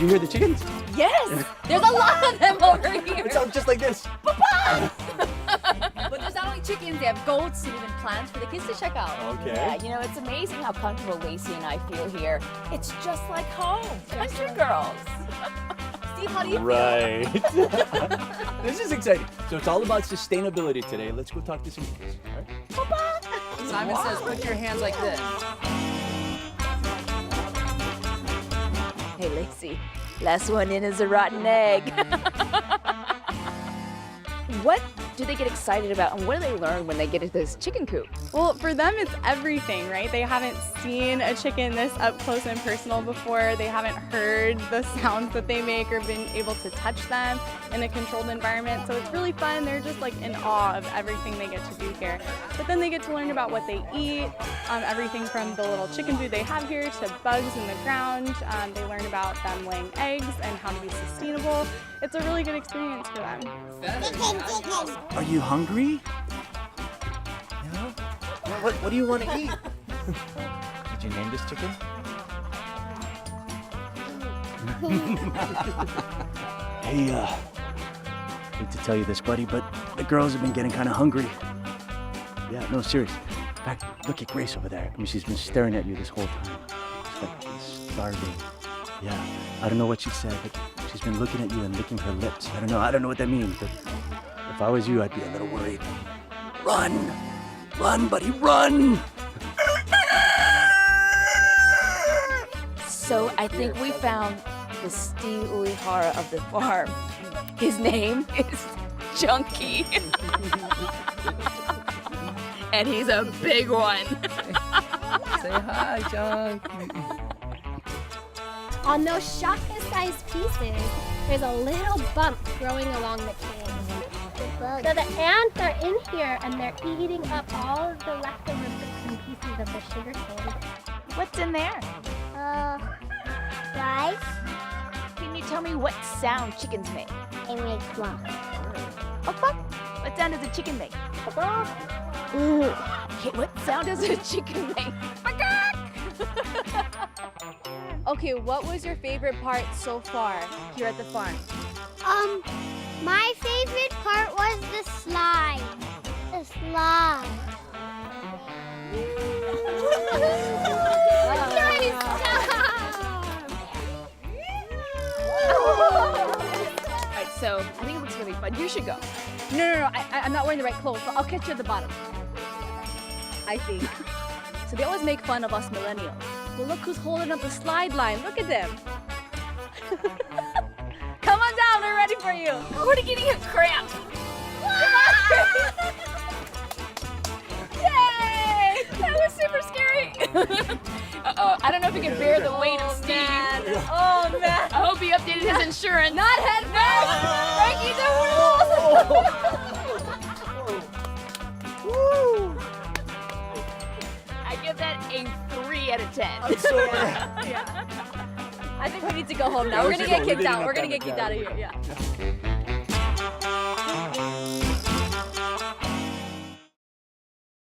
you hear the chickens? Yes! There's a lot of them over here. It sounds just like this. But there's not only chickens, they have goats and even plants for the kids to check out. Okay. Yeah, you know, it's amazing how comfortable Lacey and I feel here. It's just like home. Country girls. Steve, how do you Right. This is exciting. So it's all about sustainability today. Let's go talk to some kids. All right? Simon says put your hands like this. Hey, Lacey, last one in is a rotten egg. What do they get excited about, and what do they learn when they get into this chicken coop? Well, for them, it's everything, right? They haven't seen a chicken this up close and personal before. They haven't heard the sounds that they make or been able to touch them in a controlled environment. So it's really fun. They're just like in awe of everything they get to do here. But then they get to learn about what they eat, everything from the little chicken food they have here to bugs in the ground. They learn about them laying eggs and how to be sustainable. It's a really good experience for them. Are you hungry? Yeah? What do you want to eat? Did you name this chicken? Hey, hate to tell you this, buddy, but the girls have been getting kind of hungry. Yeah, no, serious. In fact, look at Grace over there. I mean, she's been staring at you this whole time. She's like starving. Yeah, I don't know what she said, but she's been looking at you and licking her lips. I don't know what that means, but if I was you, I'd be a little worried. Run! Run, buddy, run! So I think we found the Steve Uehara of the farm. His name is Chunky. And he's a big one. Say hi, Chunky. On those shotgun-sized pieces, there's a little bump growing along the cage. So the ants are in here and they're eating up all of the leftover bits and pieces of the sugar cane. What's in there? Rice? Can you tell me what sound chickens make? They make flop. What fuck? What sound does a chicken make? Okay, what sound does a chicken make? Okay, what was your favorite part so far here at the farm? My favorite part was the slide. The slide. Nice Alright, so I think it looks really fun. You should go. No, I'm not wearing the right clothes, so I'll catch you at the bottom. I think. So they always make fun of us millennials. Well, look who's holding up the slide line. Look at them. Come on down, we're ready for you. We're getting a cramp. Yay! That was super scary. Uh-oh, I don't know if he can bear the weight of Steve. Oh, man. I hope he updated his insurance. Not head first! Breaking the rules! I give that a 3 out of 10. I'm sorry. Yeah. I think we need to go home now. Yeah, We're we gonna should get go. We kicked did out. enough We're gonna get damage. kicked out of here. Yeah.